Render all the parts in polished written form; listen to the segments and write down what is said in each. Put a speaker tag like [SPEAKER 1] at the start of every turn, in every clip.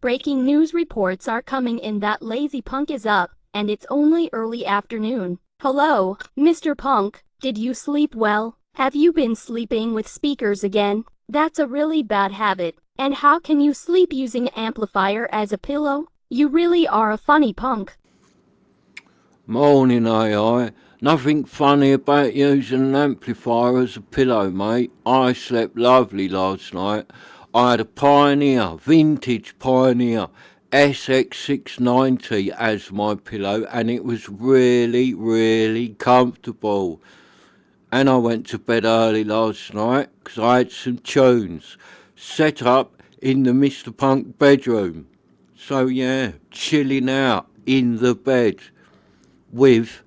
[SPEAKER 1] Breaking news reports are coming in that Lazy Punk is up, and it's only early afternoon. Hello, Mr. Punk, did you sleep well? Have you been sleeping with speakers again? That's a really bad habit. And how can you sleep using an amplifier as a pillow? You really are a funny punk.
[SPEAKER 2] Morning, AI. Nothing funny about using an amplifier as a pillow, mate. I slept lovely last night. I had a Pioneer, vintage Pioneer, SX690 as my pillow, and it was really, really comfortable. And I went to bed early last night because I had some tunes set up in the Mr. Punk bedroom. So yeah, chilling out in the bed with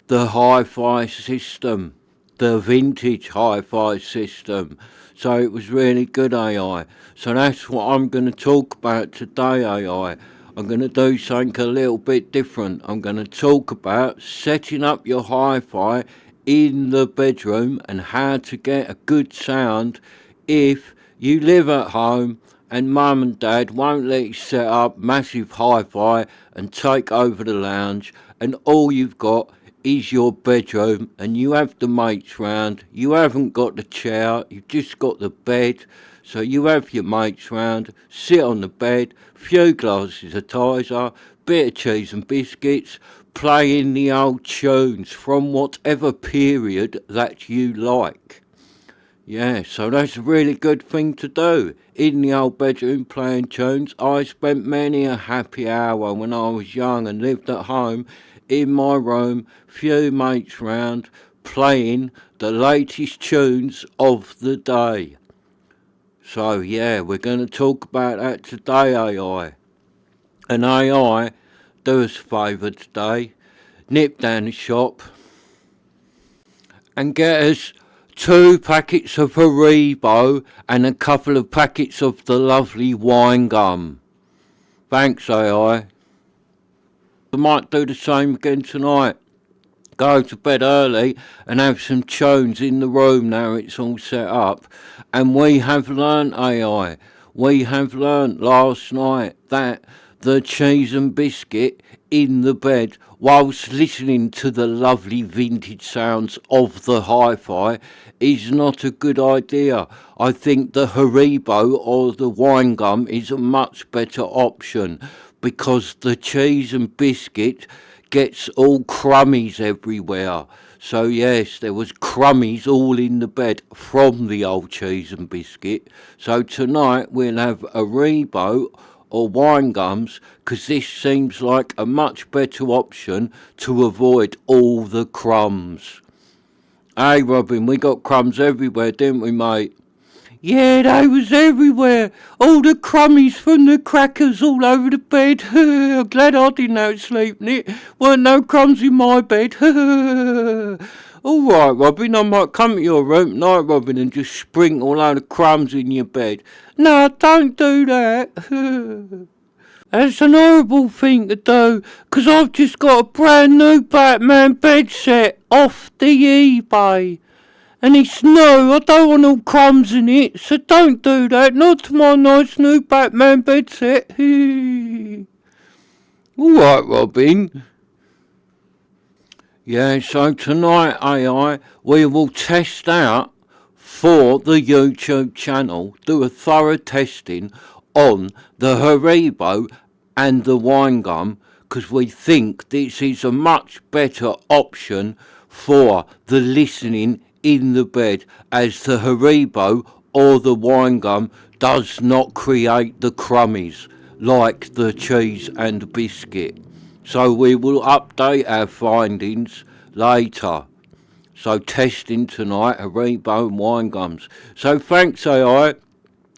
[SPEAKER 2] the HiFi system, the vintage HiFi system. So it was really good, AI. So that's what I'm going to talk about today, AI. I'm going to do something a little bit different. I'm going to talk about setting up your HiFi in the bedroom and how to get a good sound if you live at home and mum and dad won't let you set up massive hi-fi and take over the lounge, and all you've got is your bedroom and you have the mates round. You haven't got the chair, you've just got the bed. So you have your mates round, sit on the bed, few glasses of tizer, bit of cheese and biscuits, playing the old tunes from whatever period that you like. Yeah, so that's a really good thing to do. In the old bedroom playing tunes, I spent many a happy hour when I was young and lived at home in my room, few mates round, playing the latest tunes of the day. So yeah, we're going to talk about that today, AI. And AI, do us a favour today, nip down the shop and get us 2 packets of Haribo and a couple of packets of the lovely wine gum. Thanks, AI. I might do the same again tonight. Go to bed early and have some tunes in the room now it's all set up. And we have learnt, AI, we have learnt last night that the cheese and biscuit in the bed whilst listening to the lovely vintage sounds of the hi-fi is not a good idea. I think the Haribo or the wine gum is a much better option because the cheese and biscuit gets all crummies everywhere. So yes, there was crummies all in the bed from the old cheese and biscuit. So tonight we'll have a Rebo or wine gums because this seems like a much better option to avoid all the crumbs. Hey Robin, we got crumbs everywhere, didn't we, mate? Yeah, they was everywhere. All the crummies from the crackers all over the bed. I'm glad I didn't have to sleep in it. Weren't no crumbs in my bed. All right, Robin, I might come to your room tonight, Robin, and just sprinkle all of the crumbs in your bed. No, don't do that. That's an horrible thing to do, 'cause I've just got a brand new Batman bed set off the eBay. And it's new, I don't want no crumbs in it, so don't do that, not to my nice new Batman bed set. Alright, Robin. Yeah, so tonight, AI, we will test out for the YouTube channel, do a thorough testing on the Haribo and the wine gum, because we think this is a much better option for the listening in the bed, as the Haribo or the wine gum does not create the crummies like the cheese and biscuit. So we will update our findings later. So testing tonight, Haribo and wine gums. So thanks, AI.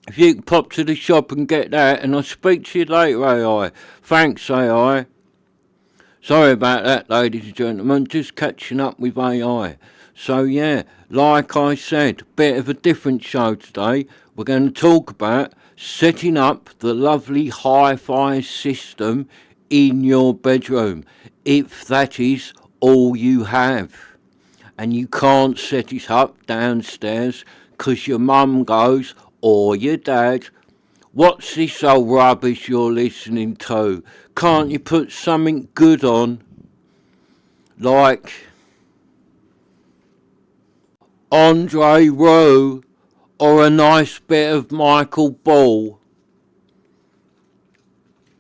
[SPEAKER 2] If you can pop to the shop and get that, and I'll speak to you later, AI. Thanks, AI. Sorry about that, ladies and gentlemen, just catching up with AI. So yeah, like I said, bit of a different show today. We're going to talk about setting up the lovely hi-fi system in your bedroom, if that is all you have. And you can't set it up downstairs because your mum goes, or your dad, What's this old rubbish you're listening to? Can't you put something good on? Like Andre Rowe or a nice bit of Michael Ball?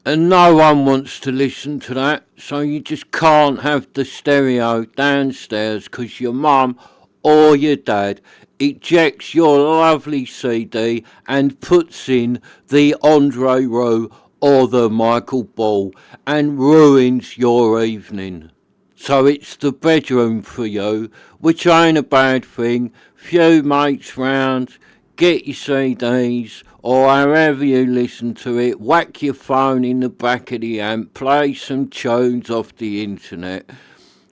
[SPEAKER 2] And no one wants to listen to that, so you just can't have the stereo downstairs because your mum or your dad ejects your lovely CD and puts in the Andre Rowe or the Michael Ball and ruins your evening. So it's the bedroom for you, which ain't a bad thing. Few mates round, get your CDs, or however you listen to it, whack your phone in the back of the amp, play some tunes off the internet.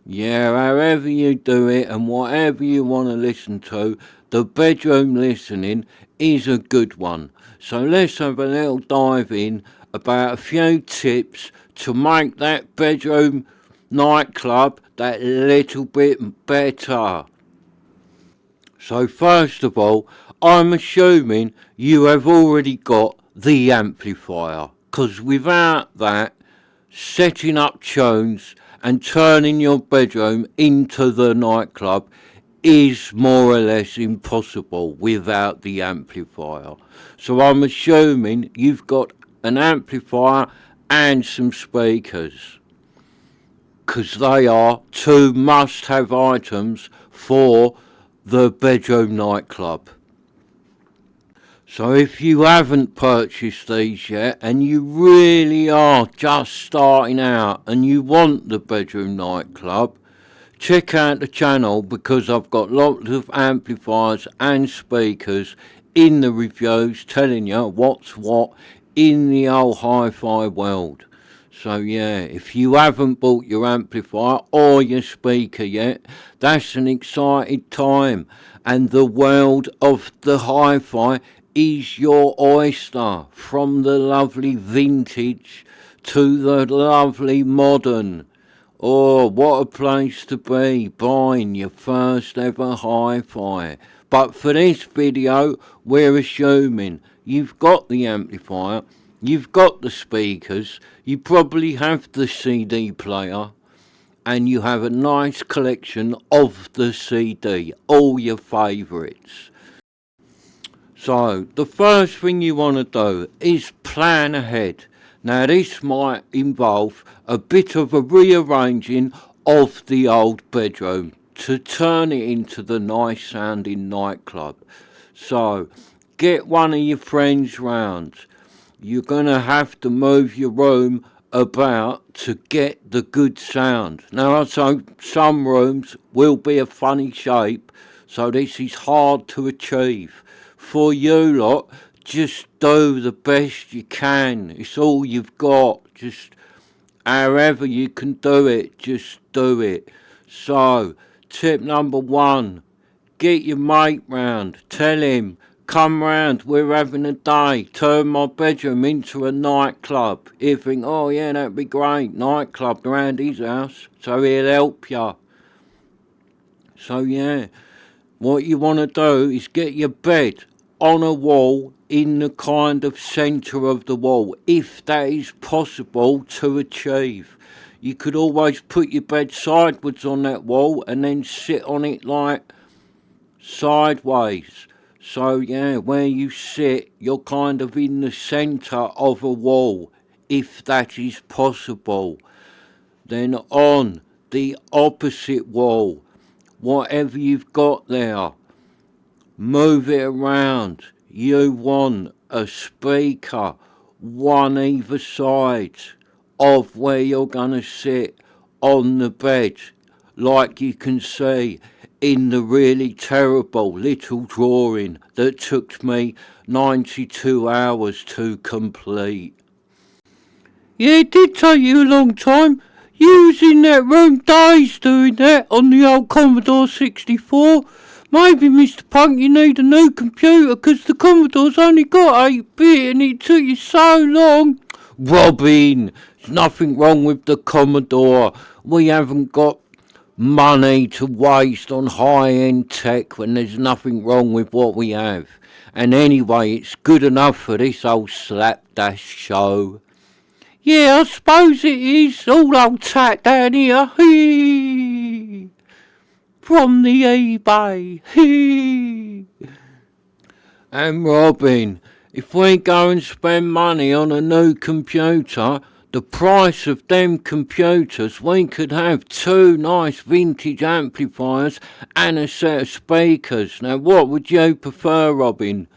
[SPEAKER 2] Yeah, however you do it and whatever you want to listen to, the bedroom listening is a good one. So let's have a little dive in about a few tips to make that bedroom nightclub that little bit better. So first of all, I'm assuming you have already got the amplifier, because without that, setting up tunes and turning your bedroom into the nightclub is more or less impossible without the amplifier. So I'm assuming you've got an amplifier and some speakers, because they are two must-have items for the bedroom nightclub. So if you haven't purchased these yet and you really are just starting out and you want the bedroom nightclub, check out the channel because I've got lots of amplifiers and speakers in the reviews telling you what's what in the old hi-fi world. So yeah, if you haven't bought your amplifier or your speaker yet, that's an exciting time. And the world of the hi-fi is your oyster, from the lovely vintage to the lovely modern. Oh, what a place to be, buying your first ever hi-fi. But for this video, we're assuming you've got the amplifier, you've got the speakers, you probably have the CD player, and you have a nice collection of the CD, all your favourites. So, the first thing you want to do is plan ahead. Now, this might involve a bit of a rearranging of the old bedroom to turn it into the nice sounding nightclub. So, get one of your friends round. You're going to have to move your room about to get the good sound. Now, so some rooms will be a funny shape, so this is hard to achieve. For you lot, just do the best you can. It's all you've got. Just however you can do it, just do it. So, tip number one, get your mate round. Tell him, come round, we're having a day. Turn my bedroom into a nightclub. He'll think, oh yeah, that'd be great. Nightclub around his house. So he'll help you. So yeah, what you want to do is get your bed on a wall in the kind of centre of the wall, if that is possible to achieve. You could always put your bed sideways on that wall and then sit on it like sideways. So yeah, where you sit, you're kind of in the centre of a wall, if that is possible. Then on the opposite wall, whatever you've got there, move it around. You want a speaker, one either side of where you're going to sit on the bed, like you can see in the really terrible little drawing that took me 92 hours to complete. Yeah, it did take you a long time. You was in that room days doing that on the old Commodore 64. Maybe, Mr. Punk, you need a new computer, 'cause the Commodore's only got 8-bit and it took you so long. Robin, there's nothing wrong with the Commodore. We haven't got money to waste on high-end tech when there's nothing wrong with what we have. And anyway, it's good enough for this old slapdash show. Yeah, I suppose it is. All old tat down here. Hee. From the eBay. Hee. And Robin, if we go and spend money on a new computer, the price of them computers, we could have 2 nice vintage amplifiers and a set of speakers. Now, what would you prefer, Robin?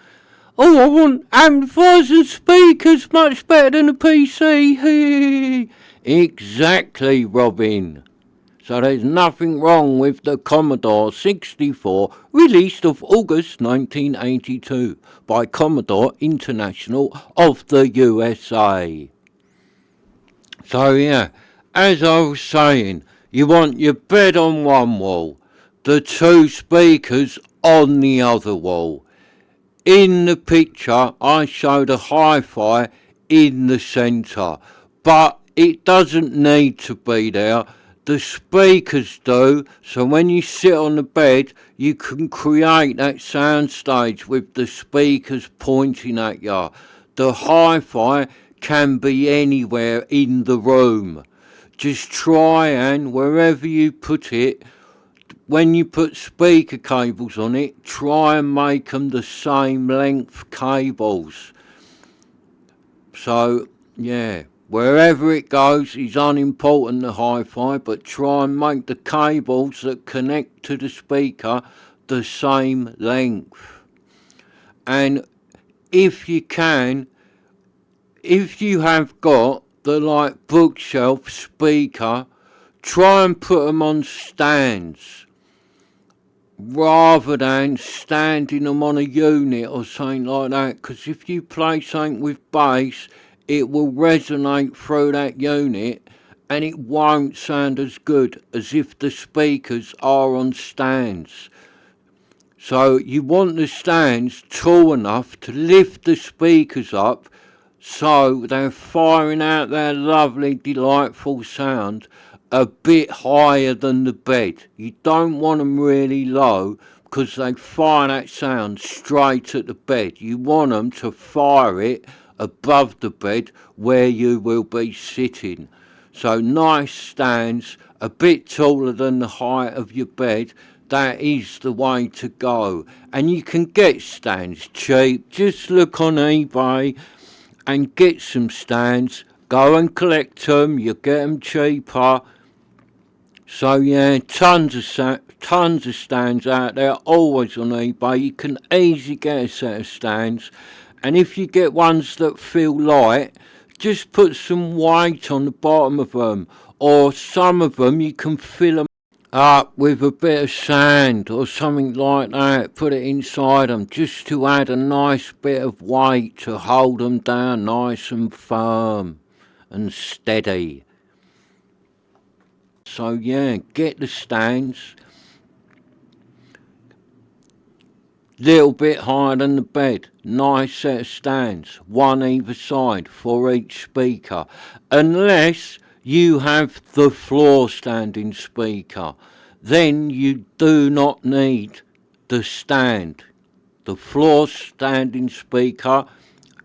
[SPEAKER 2] Oh, I want amplifiers and speakers much better than a PC. Exactly, Robin. So there's nothing wrong with the Commodore 64, released of August 1982 by Commodore International of the USA. So yeah, as I was saying, you want your bed on one wall, the 2 speakers on the other wall. In the picture, I showed a HiFi in the centre, but it doesn't need to be there. The speakers do, so when you sit on the bed, you can create that sound stage with the speakers pointing at you. The HiFi can be anywhere in the room. Just try and, wherever you put it, when you put speaker cables on it, try and make them the same length cables. So, yeah. Wherever it goes is unimportant, the hi-fi, but try and make the cables that connect to the speaker the same length. And if you can, if you have got the like bookshelf speaker, try and put them on stands rather than standing them on a unit or something like that, because if you play something with bass, it will resonate through that unit and it won't sound as good as if the speakers are on stands. So you want the stands tall enough to lift the speakers up so they're firing out their lovely, delightful sound a bit higher than the bed. You don't want them really low because they fire that sound straight at the bed. You want them to fire it above the bed where you will be sitting. So nice stands, a bit taller than the height of your bed. That is the way to go. And you can get stands cheap. Just look on eBay and get some stands. Go and collect them. You'll get them cheaper. So yeah, tons of stands out there, always on eBay. You can easily get a set of stands. And if you get ones that feel light, just put some weight on the bottom of them. Or some of them you can fill them up with a bit of sand or something like that. Put it inside them just to add a nice bit of weight to hold them down nice and firm and steady. So yeah, get the stands. Little bit higher than the bed. Nice set of stands, one either side for each speaker. Unless you have the floor standing speaker, then you do not need the stand. The floor standing speaker,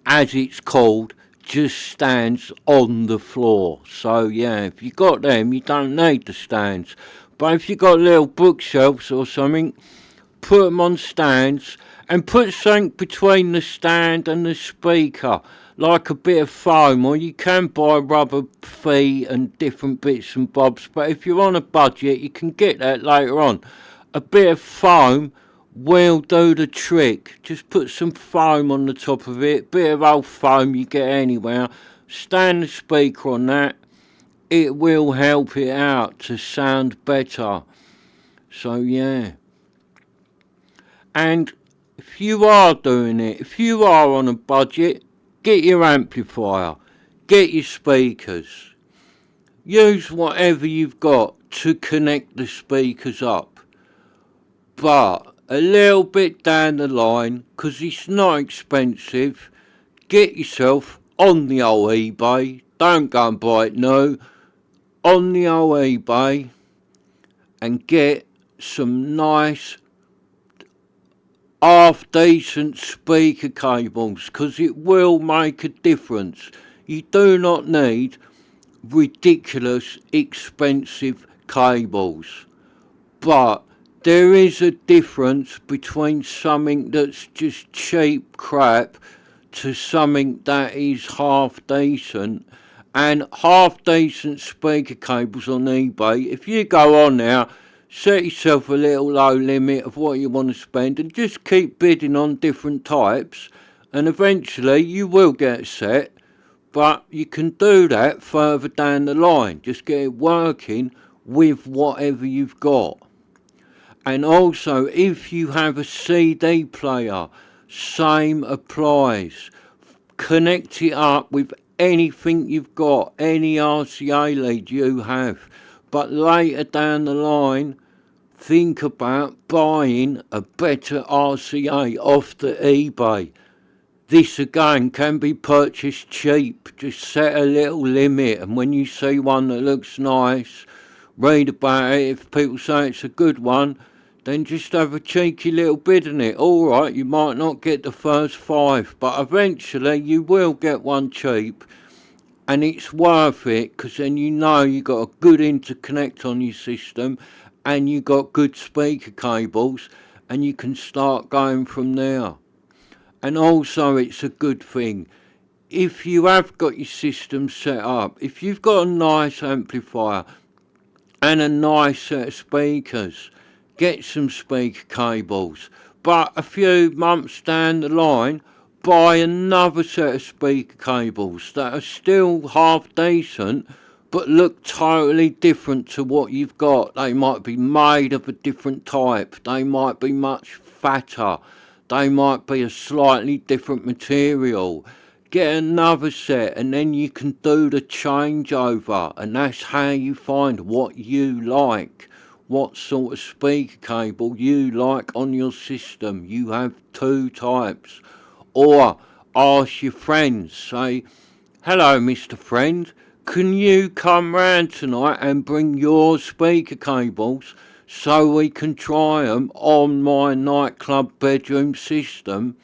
[SPEAKER 2] as it's called, just stands on the floor. So yeah, if you got them, you don't need the stands. But if you got little bookshelves or something, put them on stands and put something between the stand and the speaker, like a bit of foam, or you can buy rubber feet and different bits and bobs, but if you're on a budget you can get that later on. A bit of foam will do the trick. Just put some foam on the top of it, bit of old foam you get anywhere, stand the speaker on that, it will help it out to sound better. So yeah. And if you are doing it, if you are on a budget, get your amplifier, get your speakers. Use whatever you've got to connect the speakers up. But a little bit down the line, because it's not expensive, get yourself on the old eBay. Don't go and buy it new. On the old eBay, and get some nice half-decent speaker cables, because it will make a difference. You do not need ridiculous expensive cables, but there is a difference between something that's just cheap crap to something that is half decent. And half decent speaker cables on eBay, if you go on now, set yourself a little low limit of what you want to spend and just keep bidding on different types, and eventually you will get a set. But you can do that further down the line. Just get it working with whatever you've got. And also, if you have a CD player, same applies. Connect it up with anything you've got, any RCA lead you have. But later down the line, think about buying a better RCA off the eBay. This again can be purchased cheap. Just set a little limit, and when you see one that looks nice, read about it. If people say it's a good one, then just have a cheeky little bid on it. Alright, you might not get the first 5, but eventually you will get one cheap, and it's worth it, because then you know you got a good interconnect on your system, and you got good speaker cables, and you can start going from there. And also, it's a good thing, if you have got your system set up, if you've got a nice amplifier and a nice set of speakers, get some speaker cables. But a few months down the line, buy another set of speaker cables that are still half decent, but look totally different to what you've got. They might be made of a different type. They might be much fatter. They might be a slightly different material. Get another set, and then you can do the changeover, and that's how you find what you like, what sort of speaker cable you like on your system. You have 2 types. Or ask your friends, say, hello Mr. Friend, can you come round tonight and bring your speaker cables so we can try them on my Nightclub bedroom system?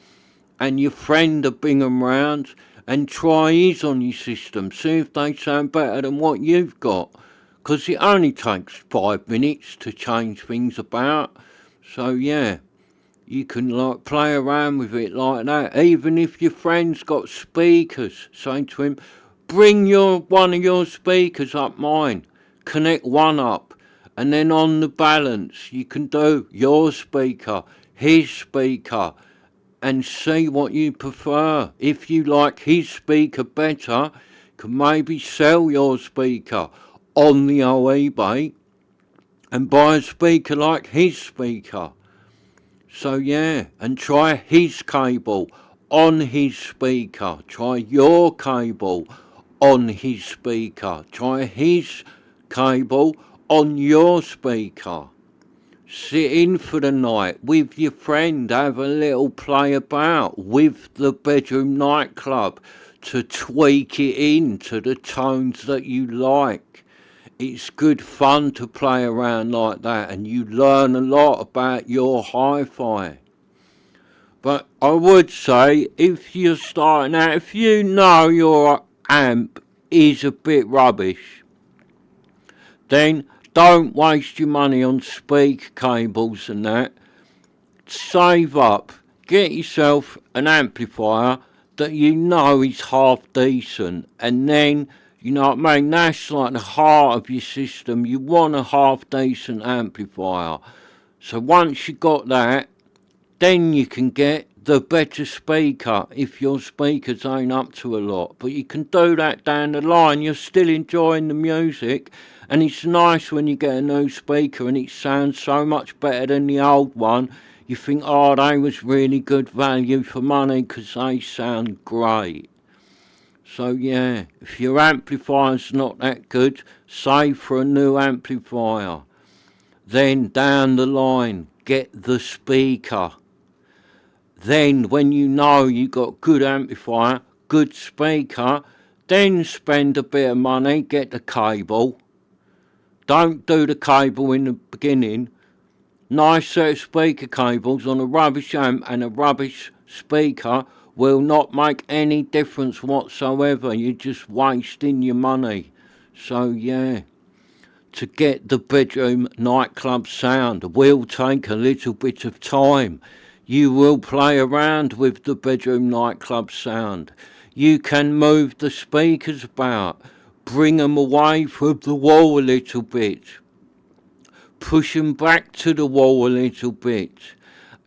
[SPEAKER 2] And your friend will bring them round and try his on your system, see if they sound better than what you've got, because it only takes 5 minutes to change things about. So yeah, you can like play around with it like that. Even if your friend's got speakers, say to him, bring one of your speakers up mine, connect one up, and then on the balance you can do your speaker, his speaker, and see what you prefer. If you like his speaker better, you can maybe sell your speaker on the old eBay and buy a speaker like his speaker. So yeah, and try his cable on his speaker. Try your cable on his speaker. Try his cable on your speaker. Sit in for the night with your friend, have a little play about with the bedroom nightclub to tweak it into the tones that you like. It's good fun to play around like that, and you learn a lot about your hi-fi. But I would say, if you're starting out, if you know your amp is a bit rubbish, then don't waste your money on speaker cables and that. Save up. Get yourself an amplifier that you know is half decent, and then, you know what I mean, that's like the heart of your system. You want a half decent amplifier. So once you got that, then you can get the better speaker if your speakers ain't up to a lot. But you can do that down the line. You're still enjoying the music, and it's nice when you get a new speaker and it sounds so much better than the old one. You think, oh, they was really good value for money because they sound great. So yeah, if your amplifier's not that good, save for a new amplifier. Then down the line, get the speaker. Then when you know you got good amplifier, good speaker, then spend a bit of money, get the cable. Don't do the cable in the beginning. Nice set of speaker cables on a rubbish amp and a rubbish speaker will not make any difference whatsoever. You're just wasting your money. So yeah, to get the bedroom nightclub sound will take a little bit of time. You will play around with the bedroom nightclub sound. You can move the speakers about, bring them away from the wall a little bit, push them back to the wall a little bit,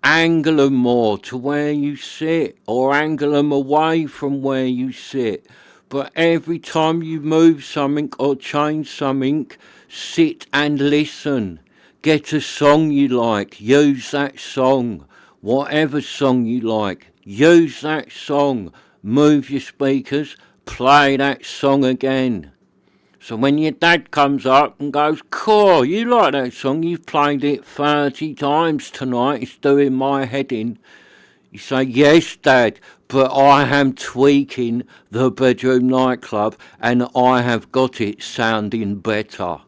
[SPEAKER 2] angle them more to where you sit or angle them away from where you sit. But every time you move something or change something, sit and listen. Get a song you like, use that song. Whatever song you like, use that song. Move your speakers, play that song again. So when your dad comes up and goes, "Cool, you like that song, you've played it 30 times tonight, it's doing my head in," you say, "Yes, Dad, but I am tweaking the bedroom nightclub and I have got it sounding better."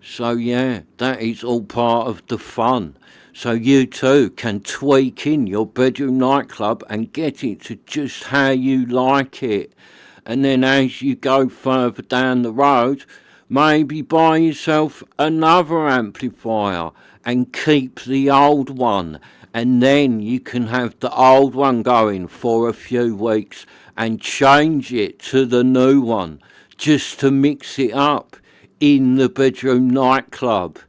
[SPEAKER 2] So yeah, that is all part of the fun. So you too can tweak in your bedroom nightclub and get it to just how you like it. And then as you go further down the road, maybe buy yourself another amplifier and keep the old one. And then you can have the old one going for a few weeks and change it to the new one just to mix it up in the bedroom nightclub.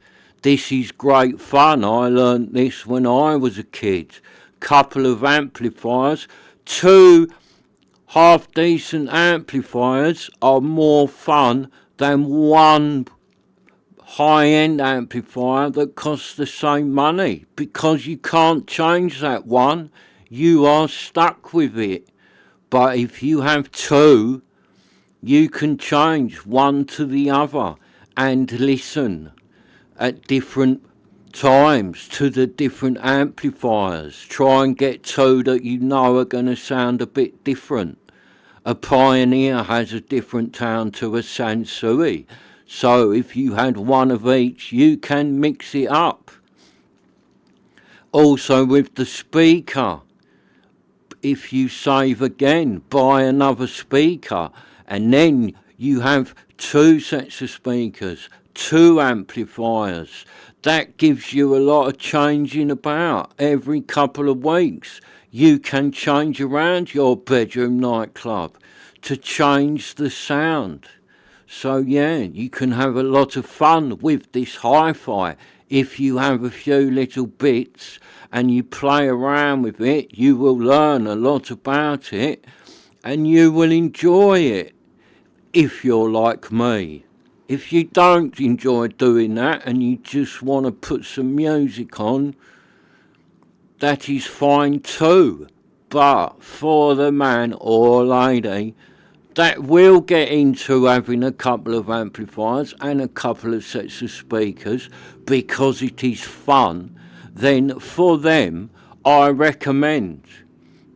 [SPEAKER 2] This is great fun. I learnt this when I was a kid. Couple of amplifiers, two half-decent amplifiers are more fun than one high-end amplifier that costs the same money, because you can't change that one. You are stuck with it. But if you have two, you can change one to the other and listen at different times to the different amplifiers. Try and get two that you know are going to sound a bit different. A Pioneer has a different sound to a Sansui. So if you had one of each, you can mix it up. Also with the speaker, if you save again, buy another speaker, and then you have two sets of speakers, two amplifiers. That gives you a lot of changing about every couple of weeks. You can change around your bedroom nightclub to change the sound. So yeah, you can have a lot of fun with this hi-fi. If you have a few little bits and you play around with it, you will learn a lot about it and you will enjoy it, if you're like me. If you don't enjoy doing that and you just want to put some music on, that is fine too. But for the man or lady that will get into having a couple of amplifiers and a couple of sets of speakers because it is fun, then for them I recommend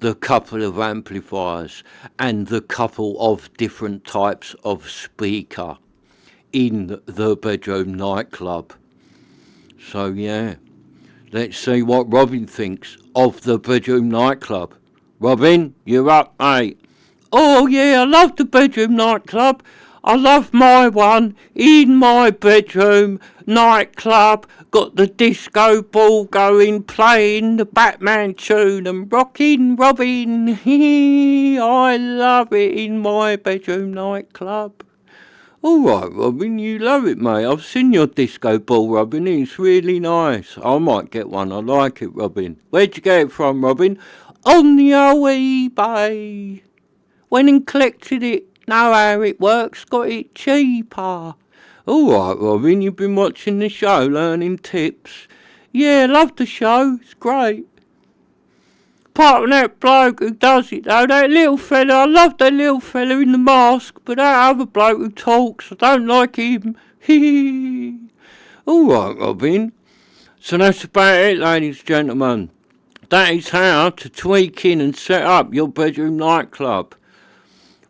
[SPEAKER 2] the couple of amplifiers and the couple of different types of speaker in the bedroom nightclub. So yeah, let's see what Robin thinks of the bedroom nightclub. Robin, you're up, mate. Oh yeah, I love the bedroom nightclub. I love my one in my bedroom nightclub. Got the disco ball going, playing the Batman tune and rocking Robin. I love it in my bedroom nightclub. All right, Robin, you love it, mate. I've seen your disco ball, Robin. It's really nice. I might get one. I like it, Robin. Where'd you get it from, Robin? On the old eBay. Went and collected it. Know how it works. Got it cheaper. All right, Robin, you've been watching the show, learning tips. Yeah, love the show. It's great. Apart from that bloke who does it, though, that little fella, I love that little fella in the mask, but that other bloke who talks, I don't like him. Hee. All right, Robin. So that's about it, ladies and gentlemen. That is how to tweak in and set up your bedroom nightclub.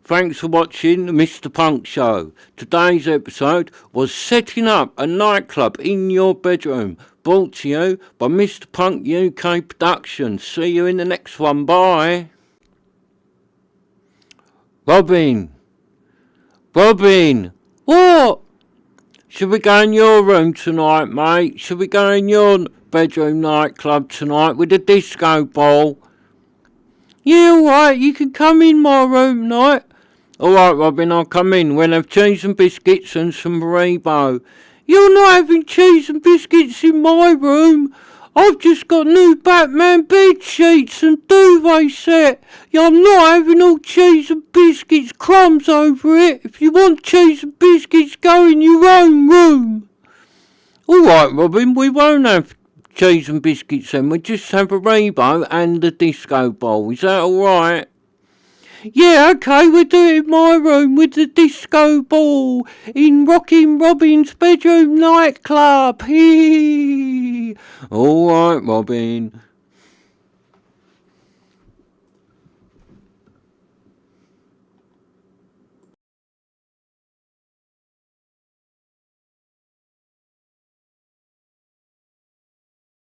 [SPEAKER 2] Thanks for watching the Mr. Punk Show. Today's episode was setting up a nightclub in your bedroom. Brought to you by Mr. Punk UK Productions. See you in the next one. Bye. Robin. What? Should we go in your room tonight, mate? Should we go in your bedroom nightclub tonight with a disco ball? Yeah, alright, you can come in my room tonight. Alright, Robin, I'll come in. We'll have cheese and biscuits and some Rebo. You're not having cheese and biscuits in my room. I've just got new Batman bed sheets and duvet set. I'm not having all cheese and biscuits, crumbs over it. If you want cheese and biscuits, go in your own room. Alright, Robin, we won't have cheese and biscuits then. We'll just have a Rebo and a disco ball. Is that alright? Yeah, okay, we'll do it in my room with the disco ball in Rockin' Robin's bedroom nightclub. Hee. All right, Robin.